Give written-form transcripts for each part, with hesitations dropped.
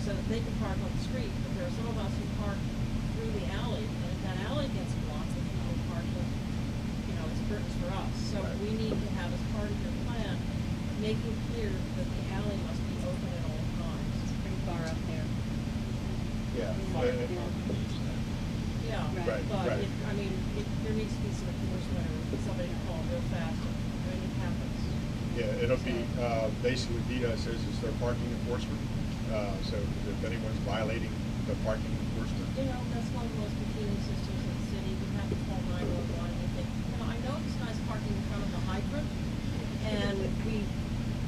so that they can park on the street, but there are some of us who park through the alley, and if that alley gets blocked, then people parking, it's burdens for us. So Right. we need to have, as part of your plan, making clear that the alley must be open at all times. It's pretty far up there. Yeah. Fire department needs that. Yeah, Right. but Right. there needs to be some enforcement, or somebody can call real fast if anything happens. Yeah, it'll be, basically what DDOT says is their parking enforcement. So if anyone's violating the parking enforcement, That's one of the most peculiar systems in the city. We have to call 911 and you think, I know this guy's parking in front of the hydrant, and we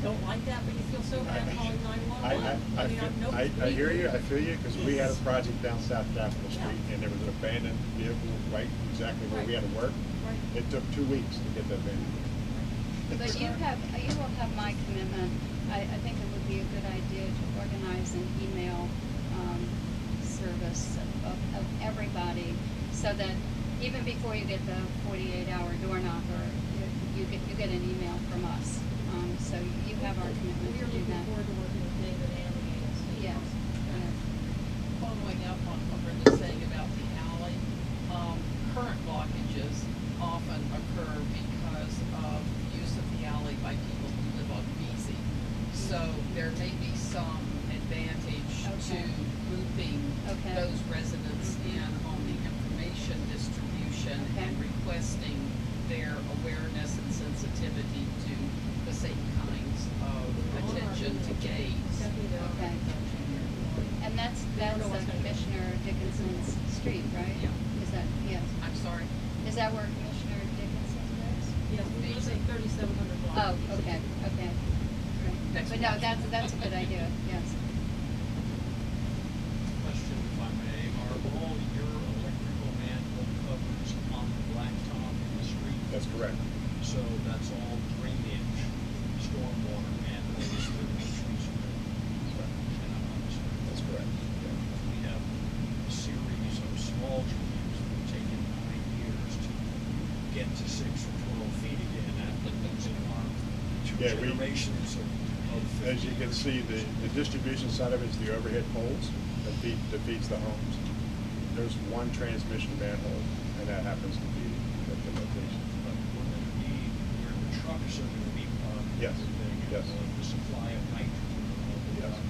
don't like that, but you feel so bad calling 911. I hear you, I feel you, because we had a project down South Capitol Street, and there was an abandoned vehicle right exactly where we had to work. Right. It took 2 weeks to get that abandoned vehicle. But you will have my commitment. I think it would be a good idea to organize an email service of everybody, so that even before you get the 48-hour door knocker, you get an email from us. So you have our commitment We to are do looking that. forward to working with David and the agency. Yes. Following up on what Brenda's saying about the alley, current blockages often occur because of use of the alley by people who live on BZ. So there may be some advantage to Okay. looping Okay. those residents in on the information distribution Okay. and requesting their awareness and sensitivity to the same kinds of attention to gaze. Okay. And that's Commissioner Dickinson's street, right? Yeah. Is that, yes. I'm sorry. Is that where Commissioner Dickinson lives? Yes, we live at 3700 block. Oh, okay. Right. Next But no, question. that's a good idea, yes. Question, if I may, are all your electrical manhole covers on the blacktop in the street? That's correct. So that's all drainage, stormwater manholes that the trees are doing. And I'm understanding. That's correct. Yeah. We have a series of small trees that have taken 9 years to get to 6 or 12 feet again after losing our two Yeah, generations of As you can see, the distribution side of it is the overhead poles that feeds the homes. There's one transmission manhole, and that happens to be at the location. But we're gonna need, where the trucks are gonna be parked. Yes, everything, and yes. The supply of nitrogen and all of Yes. that.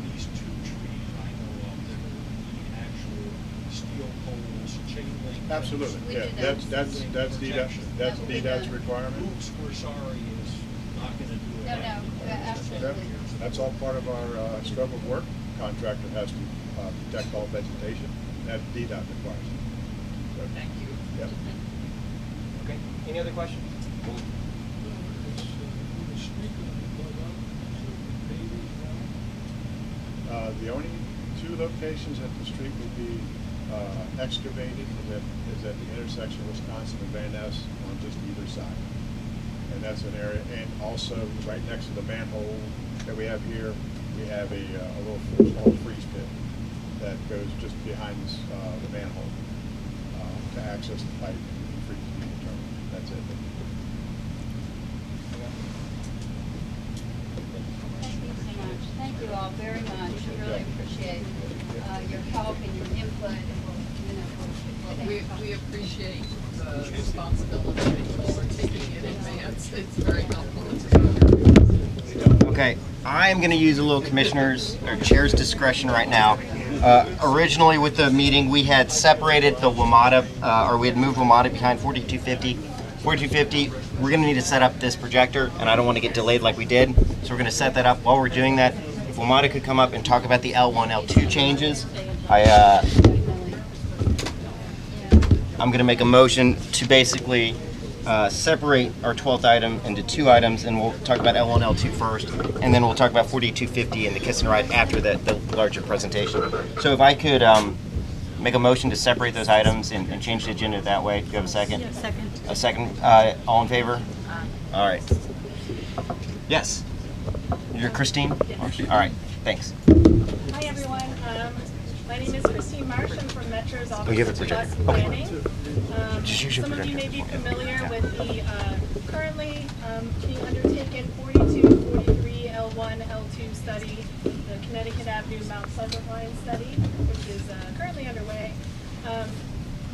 These 2 trees I know of that will need actual steel poles, chain link. Absolutely, We yeah, did that. that's Protection. that's That will be DDOT's done. requirement. Oops, we're sorry, is not gonna do it. No, absolutely. That's all part of our scope of work. Contractor has to protect all vegetation, that DDOT requires. So, Thank you. yeah. Okay, any other questions? Will the street gonna be dug up, so the paving ground? The only 2 locations that the street will be excavated is at the intersection of Wisconsin and Van Ness on just either side. And that's an area, and also right next to the manhole that we have here, we have a little small freeze pit that goes just behind the manhole to access the pipe and freeze the terminal. That's it. Thank you so much. Thank you all very much. I really appreciate your help and your input. And, We appreciate the responsibility that you are taking in advance. It's very helpful. Okay, I am going to use a little commissioner's or chair's discretion right now. Originally with the meeting, we had separated the WMATA, or we had moved WMATA behind 4250. 4250, we're going to need to set up this projector, and I don't want to get delayed like we did, so we're going to set that up. While we're doing that, if WMATA could come up and talk about the L1, L2 changes, I'm going to make a motion to basically separate our 12th item into 2 items, and we'll talk about L1, L2 first, and then we'll talk about 4250 and the kiss and ride after the larger presentation. So if I could make a motion to separate those items and change the agenda that way. Do you have a second? Yeah, second. A second. All in favor? All right. Yes. You're Christine? Yes. All right. Thanks. Hi, everyone. My name is Christine Marsh. I'm from Metro's Office you have a of projector. Bus Planning. Just use your Some of you may projector. be familiar with the currently being undertaken 4243 L1, L2 study, the Connecticut Avenue Mount Pleasant line study, which is currently underway.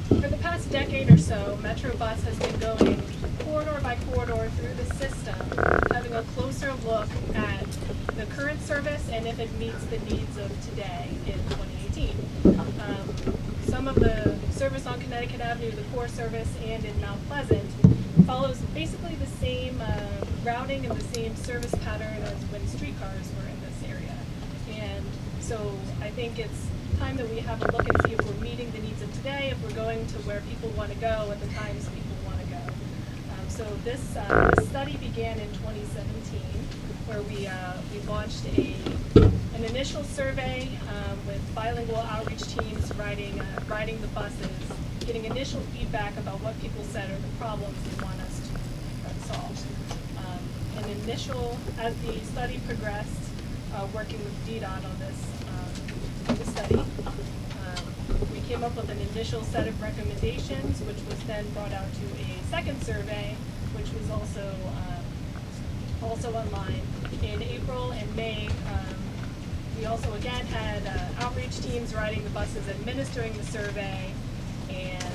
For the past decade or so, MetroBus has been going corridor by corridor through the system, having a closer look at the current service and if it meets the needs of today in 2018. Some of the service on Connecticut Avenue, the core service, and in Mount Pleasant follows basically the same routing and the same service pattern as when streetcars were in this area. And so I think it's time that we have a look and see if we're meeting the needs of today, if we're going to where people want to go at the times people want to go. So this study began in 2017, where we launched an initial survey with bilingual outreach teams riding the buses, getting initial feedback about what people said are the problems they want us to solve. As the study progressed, working with DDOT on this study, we came up with an initial set of recommendations, which was then brought out to a second survey, which was also online. In April and May, we also again had outreach teams riding the buses administering the survey, and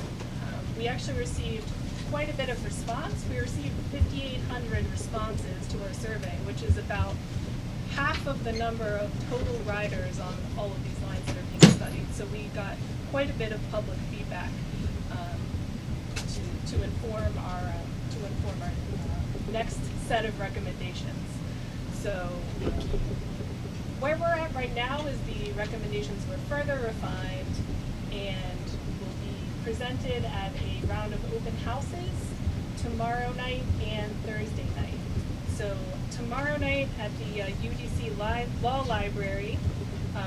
we actually received quite a bit of response. We received 5,800 responses to our survey, which is about half of the number of total riders on all of these lines that are being studied. So we got quite a bit of public feedback to inform our next set of recommendations. So where we're at right now is the recommendations were further refined and will be presented at a round of open houses tomorrow night and Thursday night. So tomorrow night at the UDC Law Library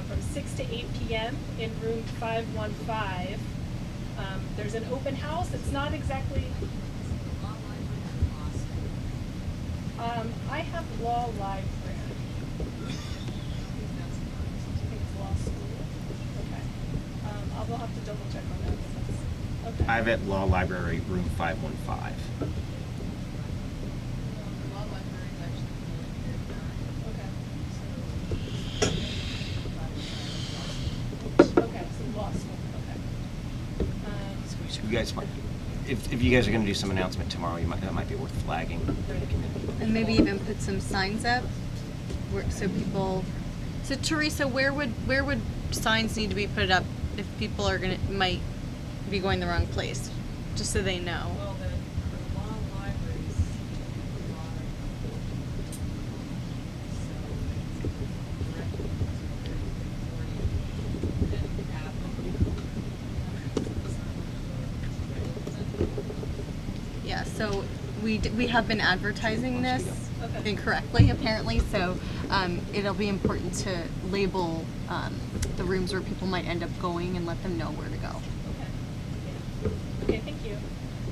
from 6 to 8 p.m. in room 515. There's an open house. It's not exactly... I have law library. I think it's law school. Okay. I'll have to double check on that. Okay. I have at Law Library, room 515. The law library is actually Okay. Okay, so law school, okay. So you guys might, if you guys are going to do some announcement tomorrow, that might be worth flagging for the community. And maybe even put some signs up so people. So Teresa, where would signs need to be put up if people might be going the wrong place, just so they know? Well, the law libraries, a lot of, Yeah. So we have been advertising this Okay. incorrectly apparently. So it'll be important to label the rooms where people might end up going and let them know where to go. Okay, thank you.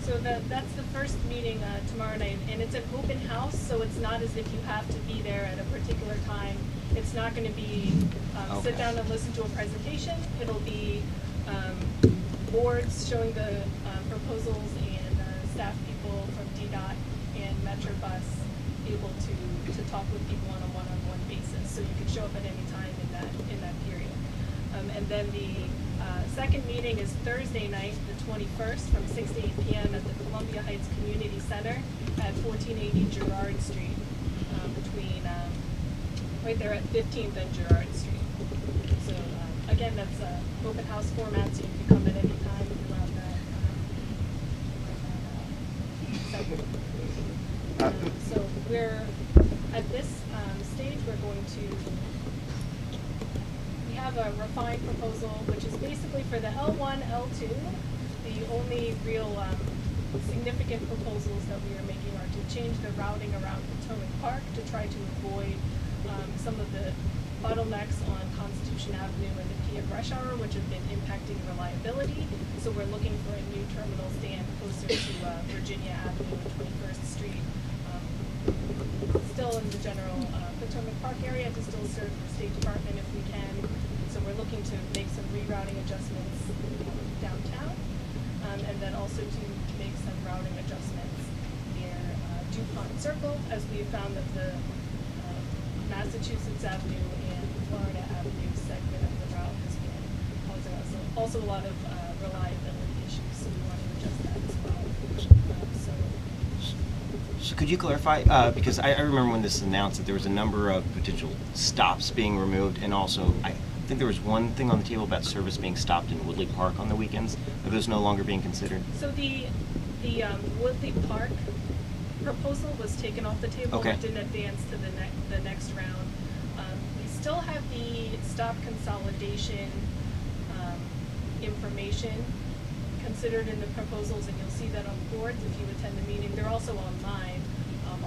So that's the first meeting tomorrow night, and it's an open house, so it's not as if you have to be there at a particular time. It's not going to be sit down and listen to a presentation. It'll be boards showing the proposals and staff people from DDOT and MetroBus able to talk with people on a one-on-one basis. So you can show up at any time in that period. And then the second meeting is Thursday night, the 21st, from 6 to 8 p.m. at the Columbia Heights Community Center at 1480 Girard Street, between right there at 15th and Girard Street. So again, that's open house format, so you can come at any time throughout that. So we're at this stage. We're going to. We have a refined proposal, which is basically for the L1, L2. The only real significant proposals that we are making are to change the routing around Potomac Park to try to avoid some of the bottlenecks on Constitution Avenue and the PM rush hour, which have been impacting reliability. So we're looking for a new terminal stand closer to Virginia Avenue and 21st Street, still in the general Potomac Park area to still serve the State Department if we can. So we're looking to make some rerouting adjustments downtown, and then also to make some routing adjustments near DuPont Circle, as we found that the Massachusetts Avenue and Florida Avenue segment of the route has been causing us also a lot of reliability issues, so we want to adjust that as well. So could you clarify, because I remember when this was announced that there was a number of potential stops being removed, and also I think there was one thing on the table about service being stopped in Woodley Park on the weekends. Are those no longer being considered? So the Woodley Park proposal was taken off the table. Okay. It didn't advance to the next round. We still have the stop consolidation information considered in the proposals, and you'll see that on boards if you attend the meeting. They're also online,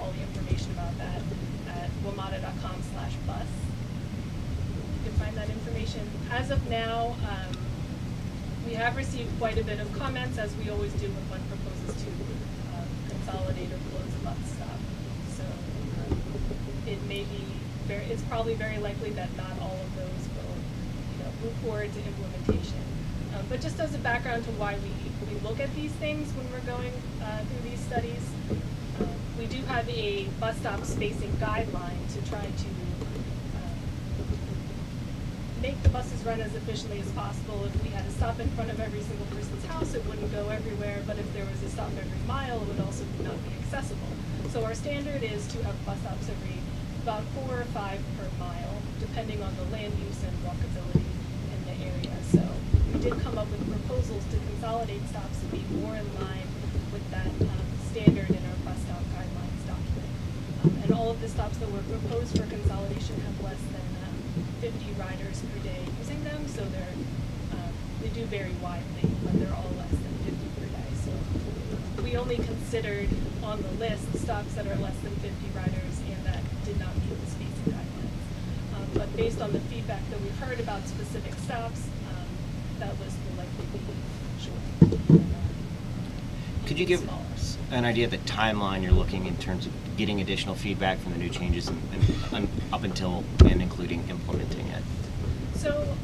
all the information about that at wamata.com/bus. You can find that information. As of now, we have received quite a bit of comments, as we always do when one proposes to consolidate or close a bus stop. So it may be it's probably very likely that not all of those will, move forward to implementation. But just as a background to why we look at these things when we're going through these studies, we do have a bus stop spacing guideline to try to make the buses run as efficiently as possible. If we had a stop in front of every single person's house, it wouldn't go everywhere, but if there was a stop every mile, it would also not be accessible. So our standard is to have bus stops every about 4 or 5 per mile, depending on the land use and walkability in the area. So we did come up with proposals to consolidate stops to be more in line with that standard in our bus stop guidelines document. And all of the stops that were proposed for consolidation have less than 50 riders per day using them, so they do vary widely, but they're all less than 50 per day. So we only considered on the list stops that are less than 50 riders and that did not meet the spacing guidelines. But based on the feedback that we've heard about specific stops, that list will likely be short. Could you give us an idea of the timeline you're looking in terms of getting additional feedback from the new changes and up until and including implementing it? So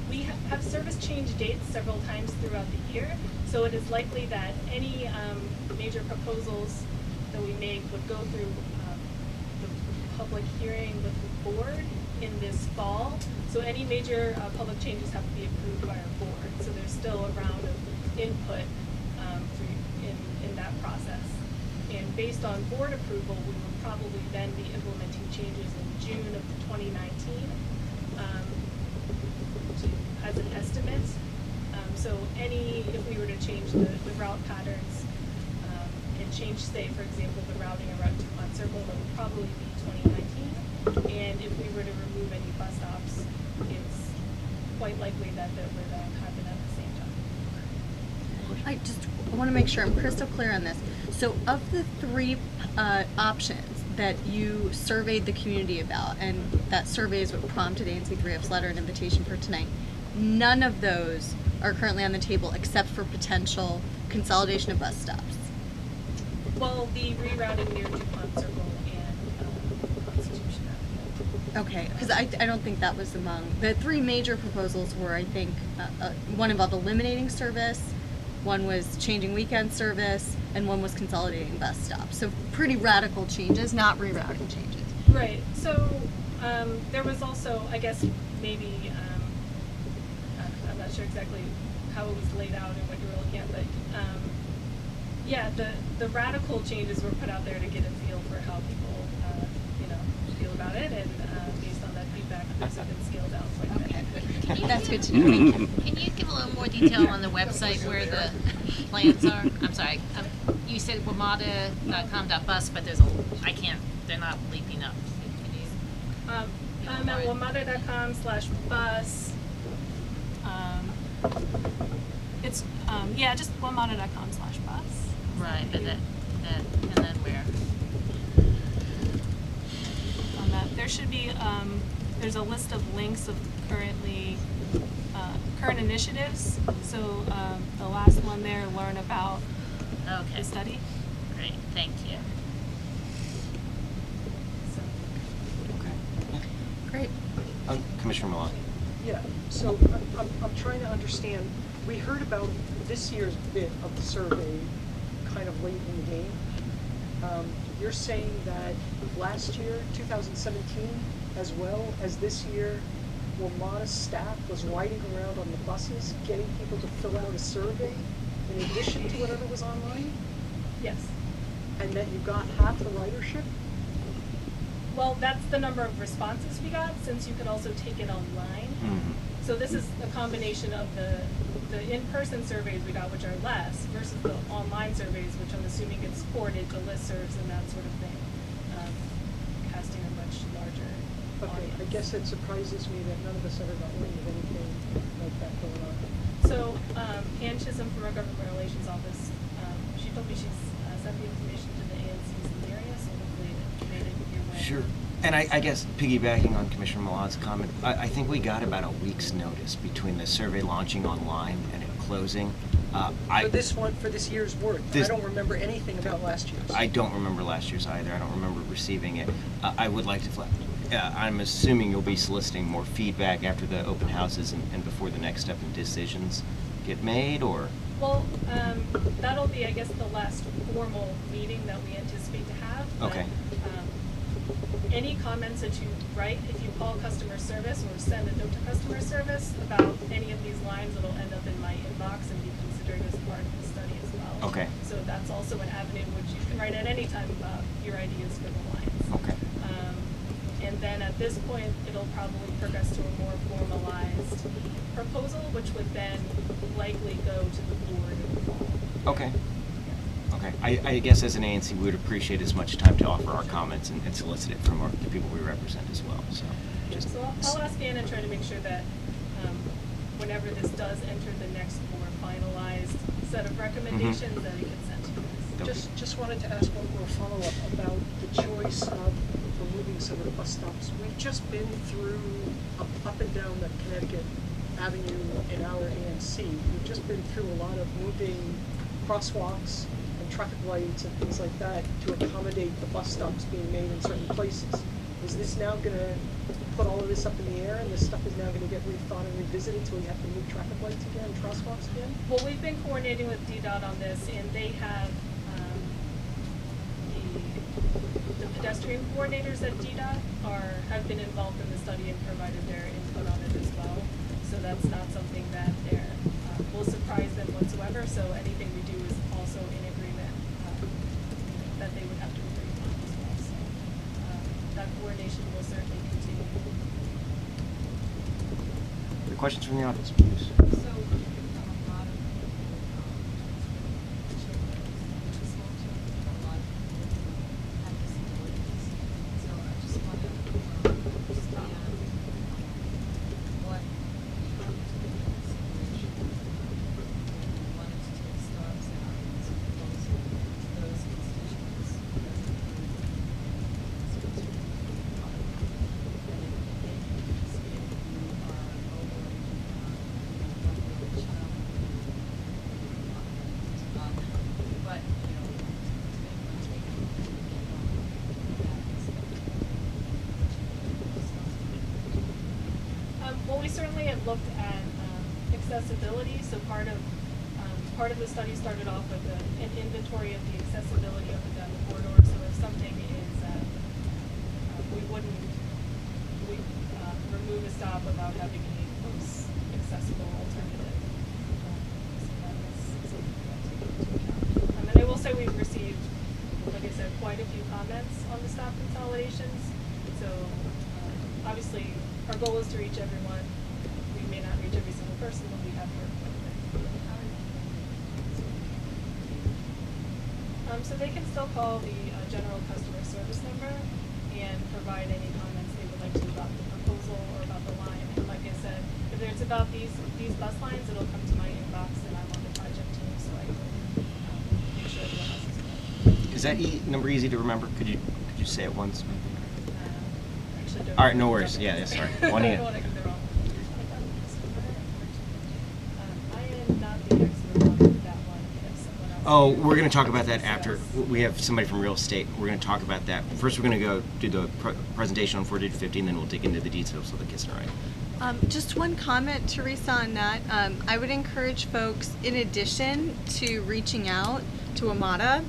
we have service change dates several times throughout the year, so it is likely that any major proposals that we make would go through the public hearing with the board in this fall. So any major public changes have to be approved by our board, so there's still a round of input in that process. And based on board approval, we will probably then be implementing changes in June of 2019 as an estimate. So if we were to change the route patterns and change, say, for example, the routing around DuPont Circle, it would probably be 2019. And if we were to remove any bus stops, it's quite likely that would happen at the same time. I want to make sure I'm crystal clear on this. So of the 3 options that you surveyed the community about, and that survey is what prompted ANC3F's letter and invitation for tonight, none of those are currently on the table except for potential consolidation of bus stops. Well, the rerouting near DuPont Circle and Constitution Avenue. Okay, because I don't think that was among the 3 major proposals. Were, I think, one involved eliminating service, one was changing weekend service, and one was consolidating bus stops. So pretty radical changes, not rerouting changes. Right. So there was also, I guess, maybe I'm not sure exactly how it was laid out and what you were looking at, but yeah, the radical changes were put out there to get a feel for how people feel about it, and based on that feedback, those have been scaled down quite a bit. That's good to know. Can you give a little more detail on the website where the plans are? I'm sorry. You said wamata.com.bus, but they're not leaping up. I'm at wamata.com/bus. It's just wamata.com/bus. Right, but and then where? On that, there should be there's a list of links of current initiatives. So the last one there, learn about Okay. the study. Great, thank you. So, Great. Commissioner Milan. Yeah, so I'm trying to understand, we heard about this year's bit of the survey kind of late in the game. you're saying that last year, 2017, as well as this year, WMATA staff was riding around on the buses, getting people to fill out a survey in addition to whatever was online, Yes. and that you got half the ridership? Well, that's the number of responses we got, since you can also take it online. So this is a combination of the in-person surveys we got, which are less, versus the online surveys, which I'm assuming gets forwarded to listservs and that sort of thing, casting a much larger Okay, audience. I guess it surprises me that none of us ever got wind of anything like that going on. So, Ann Chisholm from our government relations office, she told me she's sent the information to the ANCs in the area, so hopefully it made it your way. Sure. And I guess piggybacking on Commissioner Milad's comment, I think we got about a week's notice between the survey launching online and it closing. For this one, for this year's work, I This- don't remember anything about last year's. I don't remember last year's either. I don't remember receiving it. I would like to. I'm assuming you'll be soliciting more feedback after the open houses and before the next step in decisions get made, or? Well, that'll be, I guess, the last formal meeting that we anticipate to have. but, Okay. Any comments that you write, if you call customer service or send a note to customer service about any of these lines, it'll end up in my inbox and be considered as part of the study as well. Okay. So that's also an avenue which you can write at any time about your ideas for the lines. Okay. And then at this point, it'll probably progress to a more formalized proposal, which would then likely go to the board in the fall. Okay. Okay. I guess as an ANC, we would appreciate as much time to offer our comments and solicit it from the people we represent as well. So, just. So I'll ask Ann and try to make sure that whenever this does enter the next more finalized set of recommendations, that it gets sent to you guys. Just wanted to ask one more follow-up about the choice of removing some of the bus stops. We've just been through up and down the Connecticut Avenue in our ANC. We've just been through a lot of moving crosswalks and traffic lights and things like that to accommodate the bus stops being made in certain places. Is this now gonna put all of this up in the air, and this stuff is now gonna get rethought and revisited till we have to move traffic lights again, crosswalks again? Well, we've been coordinating with DDOT on this, and they have the pedestrian coordinators at DDOT have been involved in the study and provided their input on it as well. So that's not something that will surprise them whatsoever. So anything we do is also in agreement that they would have to agree on as well. So that coordination will certainly continue. The questions from the audience, please. So, a lot of small children, a lot of people have disabilities. So I just want to understand what you have to take into consideration when you wanted to take stars out and propose those constituents. But, you know, take Well, we certainly have looked at accessibility. So part of the study started off with an inventory of the accessibility up and down the corridor. So if something is, we wouldn't remove a stop without having a close, accessible alternative. So that was something we had to take into account. And I will say we've received, like I said, quite a few comments on the stop consolidations. So obviously, our goal is to reach everyone. We may not reach every single person, but we have heard quite a bit. So they can still call the general customer service number and provide any comments they would like to about the proposal or about the line. And like I said, if it's about these bus lines, it'll come to my inbox, and I'm on the project team, so I can make sure everyone else is aware. Is that number easy to remember? Could you say it once? Actually, don't All right, no don't worries. get Yeah, it. sorry. I One don't in. want to give the wrong. I am not the expert on that one. If someone else. Oh, we're going to talk about that after. We have somebody from real estate. We're going to talk about that. First, we're going to go do the presentation on 4250, and then we'll dig into the details of the kiss and ride. Just one comment, Teresa, on that. I would encourage folks, in addition to reaching out to WMATA,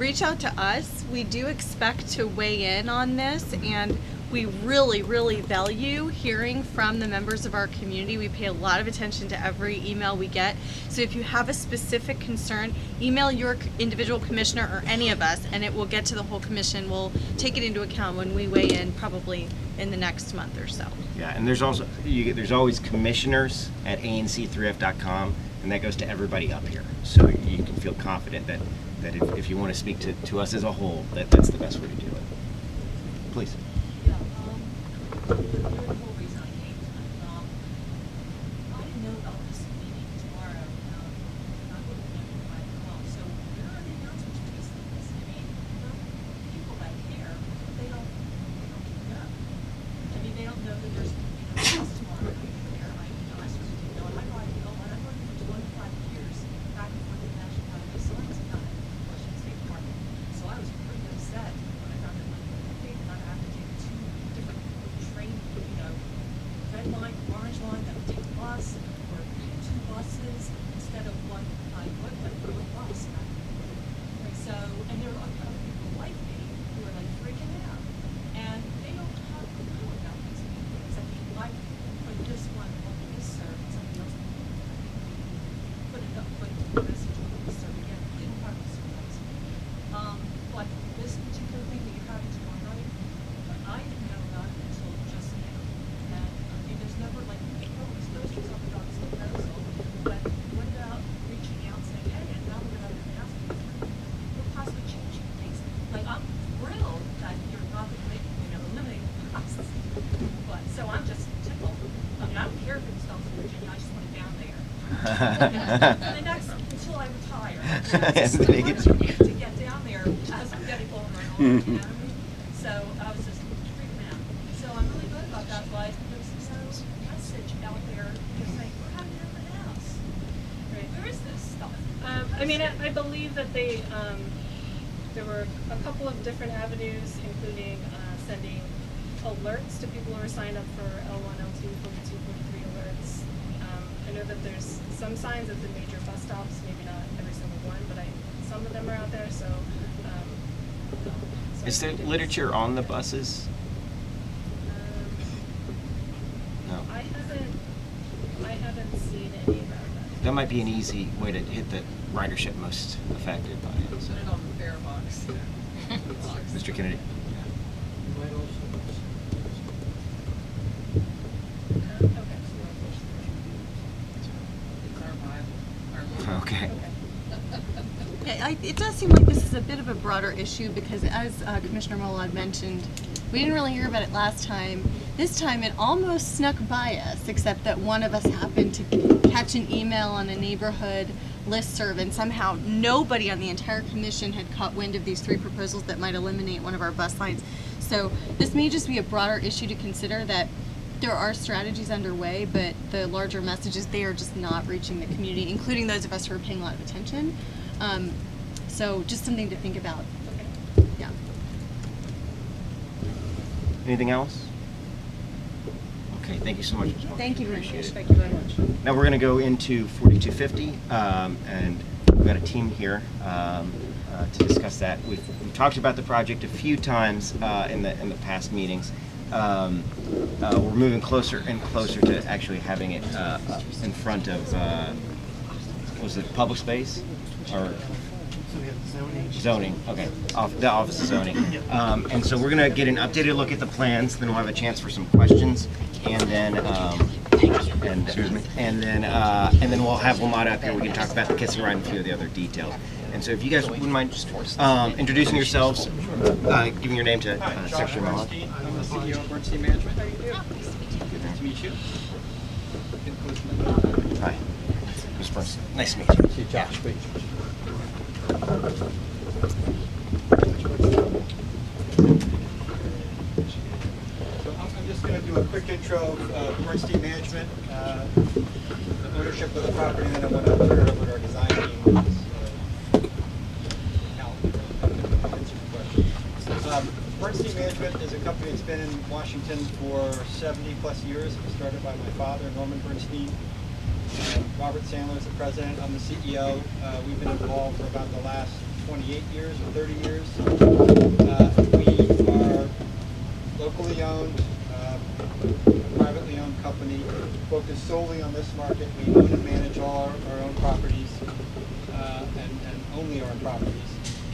reach out to us. We do expect to weigh in on this, and we really, really value hearing from the members of our community. We pay a lot of attention to every email we get. So if you have a specific concern, email your individual commissioner or any of us, and it will get to the whole commission. We'll take it into account when we weigh in, probably in the next month or so. Yeah, and there's also there's always commissioners at anc3f.com, and that goes to everybody up here. So you can feel confident that if you want to speak to us as a whole, that's the best way to do it. Please. Yeah, the whole reason I came tonight, I didn't know about this meeting tomorrow, I wouldn't know if I call, so where are the announcements for this? I mean, people that care, they don't know. I mean, they don't know that there's, class tomorrow, I sort of didn't know, and I've already for 25 years, back before the National Academy of Science and got it, Washington State Department. So I was pretty upset when I found that they did not have to take two different train, red line, orange line, that would take a bus, or two buses, instead of one bus. Right, so, and there are other people like me who are like freaking out, and they don't have to know about these things. I mean, like, for this one, on this serve, somebody else put it up, put the message on the serve again, they don't have to surprise me. But this particular thing that you're having tomorrow night, I didn't know about it until just now. And, I mean, there's never, like, those posters on the dogs proposal, but what about reaching out and saying, hey, and now we're gonna have an announcement, we're possibly changing things. Like, I'm thrilled that you're not gonna make, eliminate the process. But, so I'm just tickled. I mean, I don't care if it stops in Virginia, I just want it down there. For the next, until I retire. Just to get down there as I'm getting older and older, you know what I mean? So I was just freaking out. So I'm really good about that, but there's no message out there just saying, we're having an open house. Right, where is this stuff? I mean, I believe that they, there were a couple of different avenues, including sending alerts to people who are signed up for L1, L2, 42, 43 alerts. I know that there's some signs at the major bus stops, maybe not every single one, but some of them are out there, so. So Is there literature on the buses? No. I haven't seen any about that. That might be an easy way to hit the ridership most affected by it. Put it on the fare box. Mr. Kennedy. It's our Bible, our Lord. Okay. Yeah, it does seem like this is a bit of a broader issue because, as Commissioner Molad mentioned, we didn't really hear about it last time. This time it almost snuck by us, except that one of us happened to catch an email on a neighborhood listserv, and somehow nobody on the entire commission had caught wind of these three proposals that might eliminate one of our bus lines. So this may just be a broader issue to consider, that there are strategies underway, but the larger message is they are just not reaching the community, including those of us who are paying a lot of attention. So just something to think about. Okay. Yeah. Anything else? Okay, thank you so much. Thank you very Appreciate much. it. Thank you very much. Now we're going to go into 4250, and we've got a team here to discuss that. We've talked about the project a few times in the past meetings. We're moving closer and closer to actually having it in front of, was it public space? Or zoning, okay, the Office of Zoning. And so we're gonna get an updated look at the plans, then we'll have a chance for some questions, and then, and then we'll have WMATA up here, we can talk about the kiss and ride and a few of the other details. And so if you guys wouldn't mind just introducing yourselves, giving your name to Secretary Molad. I'm the CEO of Bernstein Management. Nice to meet you. Hi, Mr. Bernstein, nice to meet you. Josh, please. So I'm just going to do a quick intro of Bernstein Management, the ownership of the property, and then I'm going to turn it over to our design team. Bernstein Management is a company that's been in Washington for 70 plus years. It was started by my father, Norman Bernstein. Robert Sandler is the president. I'm the CEO. We've been involved for about the last 28 years or 30 years. We are locally owned, privately owned company, focused solely on this market. We own and manage all our own properties, and only our own properties.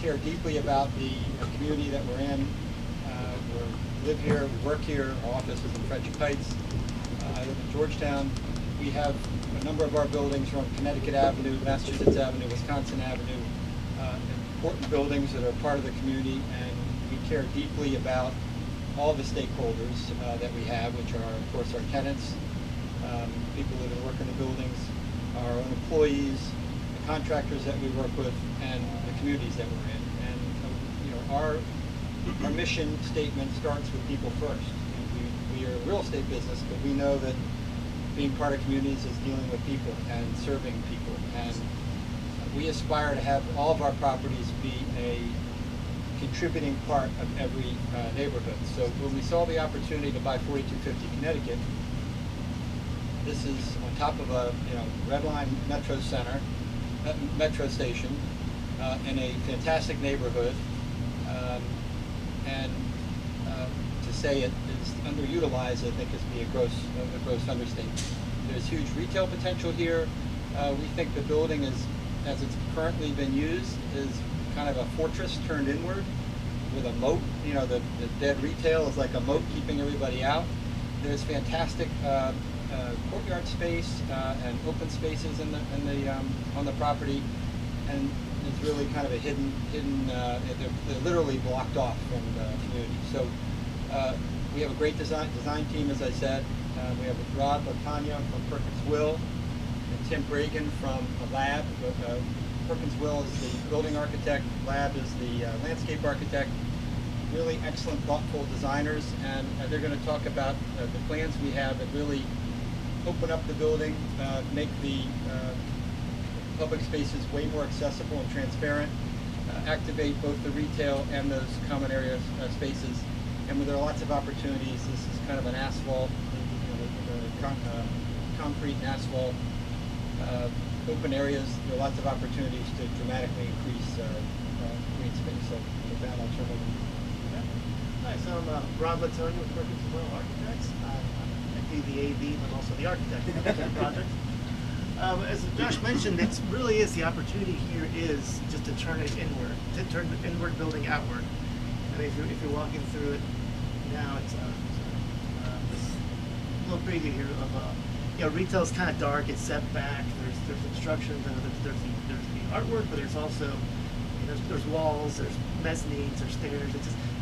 Care deeply about the community that we're in. We live here, we work here. Our office is in Friendship Heights. I live in Georgetown. We have a number of our buildings are on Connecticut Avenue, Massachusetts Avenue, Wisconsin Avenue, important buildings that are part of the community, and we care deeply about all the stakeholders that we have, which are, of course, our tenants, people who live and work in the buildings, our own employees, the contractors that we work with, and the communities that we're in. And you know, our mission statement starts with people first. We are a real estate business, but we know that being part of communities is dealing with people and serving people. And we aspire to have all of our properties be a contributing part of every neighborhood. So when we saw the opportunity to buy 4250 Connecticut, this is on top of a Red Line Metro Center, Metro Station, in a fantastic neighborhood, and to say it is underutilized, I think, is be a gross understatement. There's huge retail potential here. We think the building is, as it's currently been used, is kind of a fortress turned inward with a moat. You know, the dead retail is like a moat keeping everybody out. There's fantastic courtyard space and open spaces on the property, and it's really kind of a hidden. They're literally blocked off from the community. So we have a great design team, as I said. We have Rod Latanya from Perkins Will and Tim Bragan from Lab. Perkins Will is the building architect, Lab is the landscape architect. Really excellent, thoughtful designers, and they're going to talk about the plans we have that really open up the building, make the public spaces way more accessible and transparent, activate both the retail and those common area spaces. And where there are lots of opportunities, this is kind of an asphalt, concrete and asphalt open areas. There are lots of opportunities to dramatically increase green space. So with that, I'll turn over. Hi, so I'm Rob Latonia with Perkins & Will Architects. I do the AV, but also the architect of the project. As Josh mentioned, it really is the opportunity here is just to turn it inward, to turn the inward building outward. And if you're walking through it now, it's this little preview here of retail's kind of dark, it's set back. There's obstructions, and there's the artwork, but there's also there's walls, there's mezzanines, there's stairs.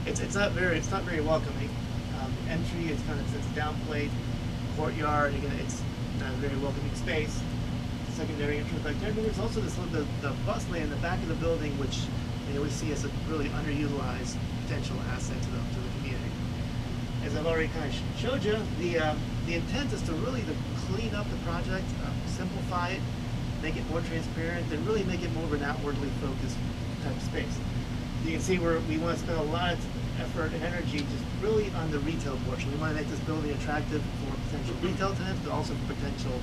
It's not very welcoming. Entry is kind of it's downplayed. Courtyard, again, it's not a very welcoming space. Secondary entrance back there. But there's also this the bus lane in the back of the building, which we see as a really underutilized potential asset to the community. As I've already kind of showed you, the intent is to really clean up the project, simplify it, make it more transparent, and really make it more of an outwardly focused type of space. You can see we want to spend a lot of effort and energy just really on the retail portion. We want to make this building attractive for potential retail tenants, but also for potential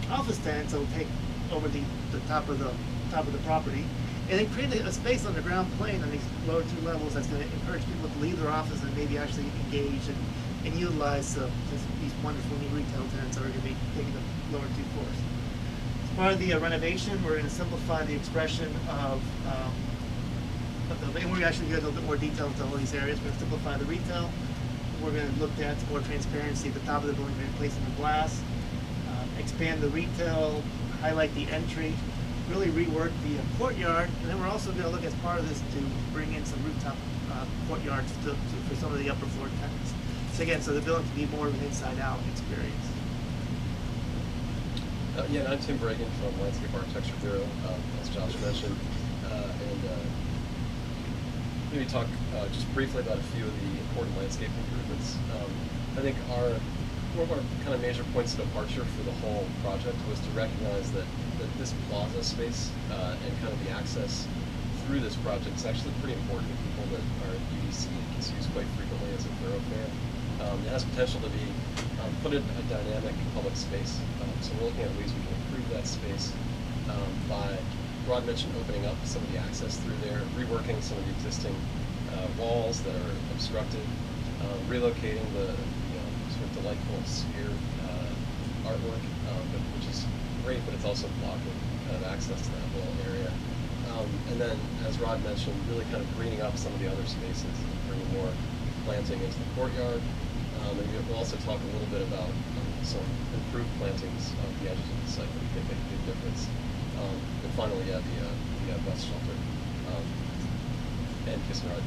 office tenants that will take over the top of the property, and then create a space on the ground plane on these lower two levels that's going to encourage people to leave their office and maybe actually engage and utilize these wonderful new retail tenants that are going to be taking the lower two floors. As part of the renovation, we're going to simplify the expression of and we're actually going to go a little bit more detail into all these areas. We're going to simplify the retail. We're going to look at more transparency at the top of the building. We're going to place in the glass, expand the retail, highlight the entry, really rework the courtyard, and then we're also going to look as part of this to bring in some rooftop courtyards for some of the upper floor tenants. So again, so the building can be more of an inside-out experience. Yeah, I'm Tim Bragan from Landscape Architecture Bureau, as Josh mentioned, and maybe talk just briefly about a few of the important landscape improvements. I think one of our kind of major points of departure for the whole project was to recognize that this plaza space and kind of the access through this project is actually pretty important to people that are at UDC and gets used quite frequently as a thoroughfare. It has potential to be put in a dynamic public space. So we're looking at ways we can improve that space by Rod mentioned opening up some of the access through there, reworking some of the existing walls that are obstructed, relocating the sort of delightful sphere artwork, which is great, but it's also blocking kind of access to that whole area. And then, as Rod mentioned, really kind of greening up some of the other spaces and bringing more planting into the courtyard. And we'll also talk a little bit about some improved plantings on the edges of the site that we think make a big difference. And finally, the bus shelter and Kissenrod.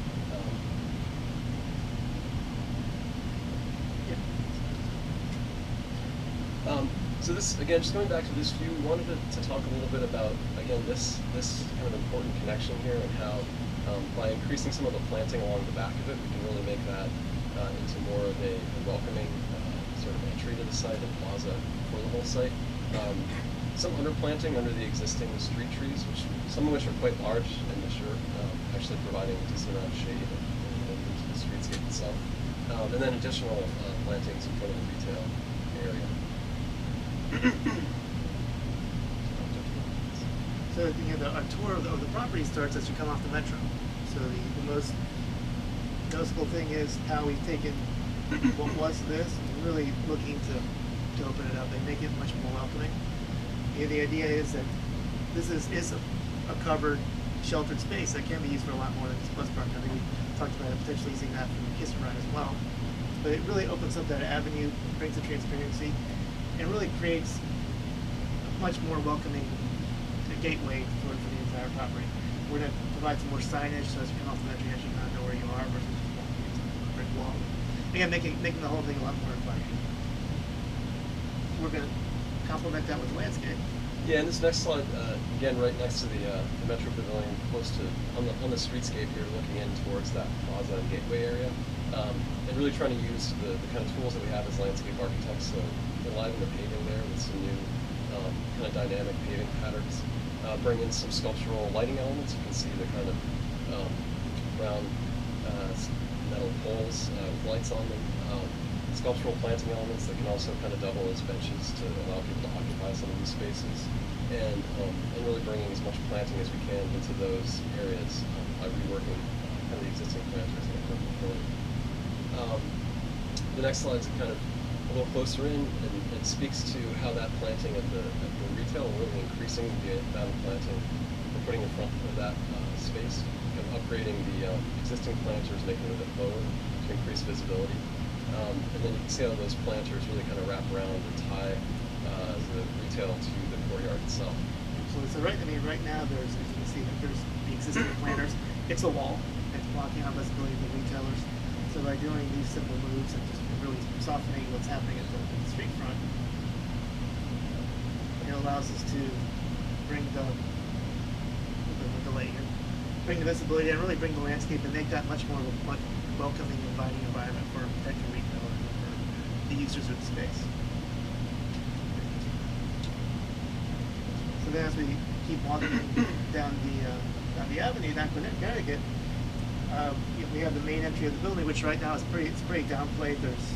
So this, again, just going back to this view, we wanted to talk a little bit about, again, this kind of important connection here and how by increasing some of the planting along the back of it, we can really make that into more of a welcoming sort of entry to the site and plaza for the whole site. Some underplanting under the existing street trees, some of which are quite large and mature, actually providing a decent amount of shade into the streetscape itself. And then additional plantings in front of the retail area. So our tour of the property starts as you come off the metro. So the most noticeable thing is how we've taken what was this and really looking to open it up and make it much more welcoming. The idea is that this is a covered, sheltered space that can be used for a lot more than just bus parking. I think we talked about potentially using that for the Kissenrod as well. But it really opens up that avenue, brings the transparency, and really creates a much more welcoming gateway for the entire property. We're going to provide some more signage so as you come off the metro, you actually kind of know where you are versus just walking into a brick wall. Again, making the whole thing a lot more inviting. We're going to complement that with landscape. Yeah, and this next slide, again, right next to the Metro Pavilion, close to on the streetscape here, looking in towards that plaza and gateway area, and really trying to use the kind of tools that we have as landscape architects. So enliven the paving there with some new kind of dynamic paving patterns. Bring in some sculptural lighting elements. You can see the kind of round metal poles with lights on them. Sculptural planting elements that can also kind of double as benches to allow people to occupy some of these spaces, and really bringing as much planting as we can into those areas by reworking kind of the existing planters that are before. The next slide is kind of a little closer in, and it speaks to how that planting at the retail, really increasing the amount of planting we're putting in front of that space, kind of upgrading the existing planters, making it a bit lower to increase visibility. And then you can see how those planters really kind of wrap around and tie the retail to the courtyard itself. So right now there's, as you can see, there's the existing planters. It's a wall. It's blocking out visibility of the retailers. So by doing these simple moves and just really softening what's happening at the street front, it allows us to bring the delay here, bring the visibility and really bring the landscape and make that much more welcoming, inviting environment for potential retailers and for the users of the space. So then, as we keep walking down the avenue in Connecticut, we have the main entry of the building, which right now is pretty downplayed. There's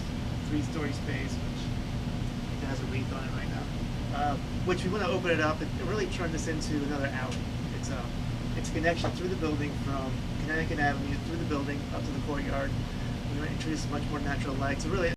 3-story space, which has a wreath on it right now. Which we want to open it up and really turn this into another alley. It's a connection through the building from Connecticut Avenue through the building up to the courtyard. We want to introduce much more natural light. So really,